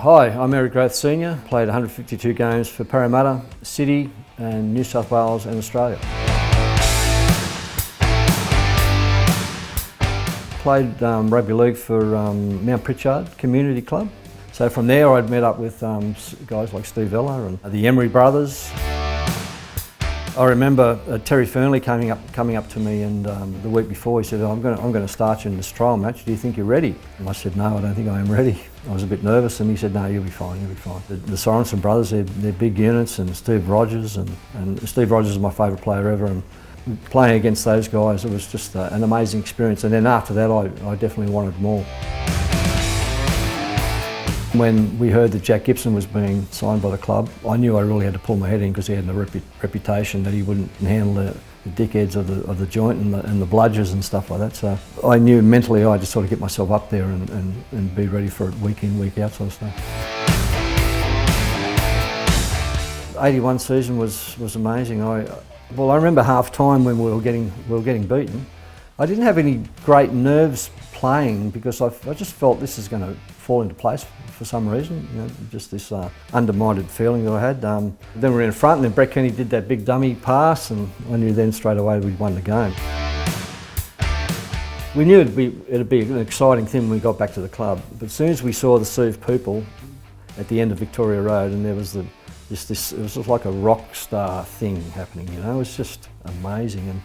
Hi, I'm Grothe Sr. Played 152 games for Parramatta, City and New South Wales and Australia. Played rugby league for Mount Pritchard Community Club. So from there I'd met up with guys like Steve Vella and the Emery brothers. I remember Terry Fernley coming up to me, and the week before he said, I'm going to start you in this trial match, do you think you're ready? And I said, no, I don't think I am ready. I was a bit nervous, and he said, no, you'll be fine, you'll be fine. The Sorensen brothers, they're big units, and Steve Rogers, and Steve Rogers is my favourite player ever, and playing against those guys, it was just an amazing experience. And then after that, I definitely wanted more. When we heard that Jack Gibson was being signed by the club, I knew I really had to pull my head in, because he had a reputation that he wouldn't handle the dickheads of the joint and the bludgers and stuff like that. So I knew mentally I had to sort of get myself up there and be ready for it week in, week out sort of stuff. 81 season was amazing. I remember half time when we were getting beaten. I didn't have any great nerves playing, because I just felt this is going to fall into place for some reason, you know, just this undermined feeling that I had. Then we were in front, and then Brett Kenny did that big dummy pass, and I knew then straight away we'd won the game. We knew it'd be an exciting thing when we got back to the club, but as soon as we saw the sea of people at the end of Victoria Road, and there was it was just like a rock star thing happening, you know, it was just amazing. And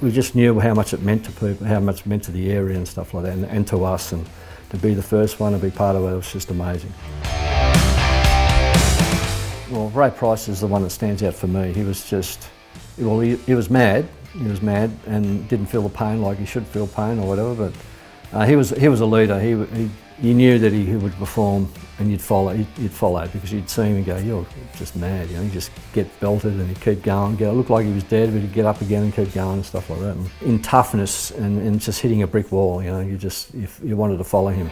we just knew how much it meant to people, how much it meant to the area and stuff like that, and to us, and to be the first one, to be part of it was just amazing. Well, Ray Price is the one that stands out for me. He was just, well, he was mad. He was mad and didn't feel the pain like he should feel pain or whatever, but he was a leader. You knew that he would perform, and you'd follow because you'd see him and go, you're just mad, you know, you just get belted and he'd keep going. It looked like he was dead, but he'd get up again and keep going and stuff like that. And in toughness and just hitting a brick wall, you know, you wanted to follow him.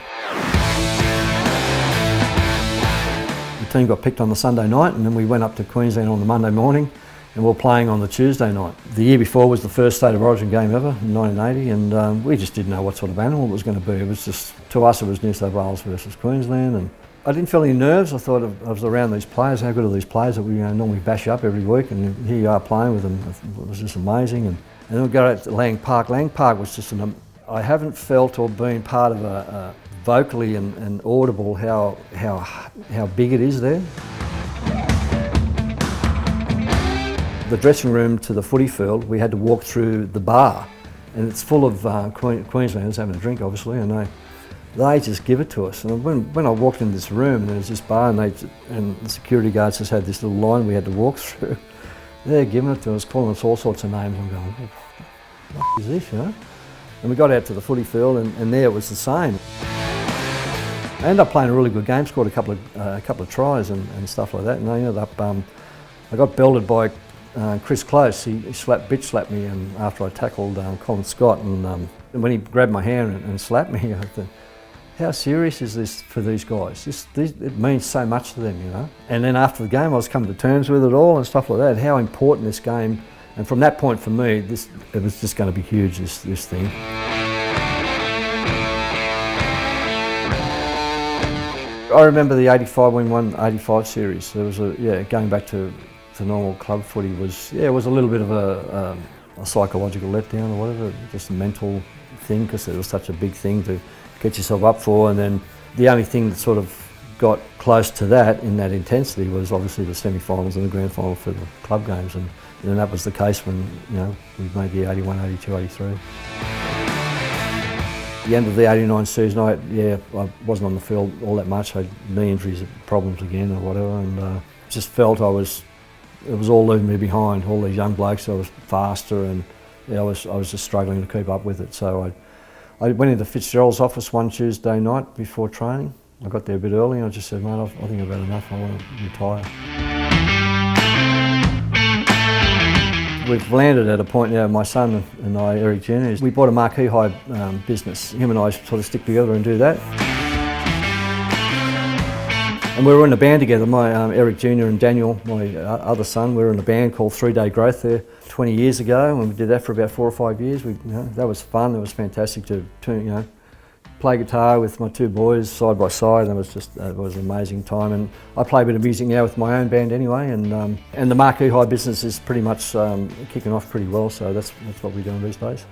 The team got picked on the Sunday night, and then we went up to Queensland on the Monday morning, and we were playing on the Tuesday night. The year before was the first State of Origin game ever, in 1980, and we just didn't know what sort of animal it was going to be. It was just, to us it was New South Wales versus Queensland, and I didn't feel any nerves. I thought I was around these players, how good are these players that we normally bash up every week, and here you are playing with them. It was just amazing. And then we go out to Lang Park. Lang Park was just I haven't felt or been part of a vocally and audible how big it is there. The dressing room to the footy field, we had to walk through the bar, and it's full of Queenslanders having a drink, obviously, and they just give it to us. And when I walked into this room, and there was this bar, and the security guards just had this little line we had to walk through. They're giving it to us, calling us all sorts of names. I'm going, what is this, you know? And we got out to the footy field, and there it was the same. I ended up playing a really good game, scored a couple of tries and stuff like that, and I ended up, I got belted by Chris Close. He bitch slapped me, and after I tackled Colin Scott, and when he grabbed my hand and slapped me, I thought, how serious is this for these guys? It means so much to them, you know. And then after the game, I was coming to terms with it all and stuff like that. How important this game, and from that point for me, it was just going to be huge. This thing. I remember the '85 when we won '85 series. There was going back to normal club footy was it was a little bit of a psychological letdown or whatever, just a mental thing, because it was such a big thing to get yourself up for. And then the only thing that sort of got close to that in that intensity was obviously the semi-finals and the grand final for the club games, and that was the case when, you know, we made the 81, 82, 83. The end of the 89 season, I wasn't on the field all that much. I had knee injuries, problems again or whatever, and just felt it was all leaving me behind. All these young blokes, I was faster, and I was just struggling to keep up with it. So I went into Fitzgerald's office one Tuesday night before training. I got there a bit early, and I just said, mate, I think I've had enough, I want to retire. We've landed at a point now, my son and I, Eric Jr., we bought a marquee hire business. Him and I sort of stick together and do that. And we were in a band together, my Eric Jr. and Daniel, my other son, we were in a band called 3 Day Growth there 20 years ago, and we did that for about 4 or 5 years. That was fun, it was fantastic to play guitar with my two boys side by side, and it was an amazing time. And I play a bit of music now with my own band anyway, and the marquee high business is pretty much kicking off pretty well, so that's what we're doing these days.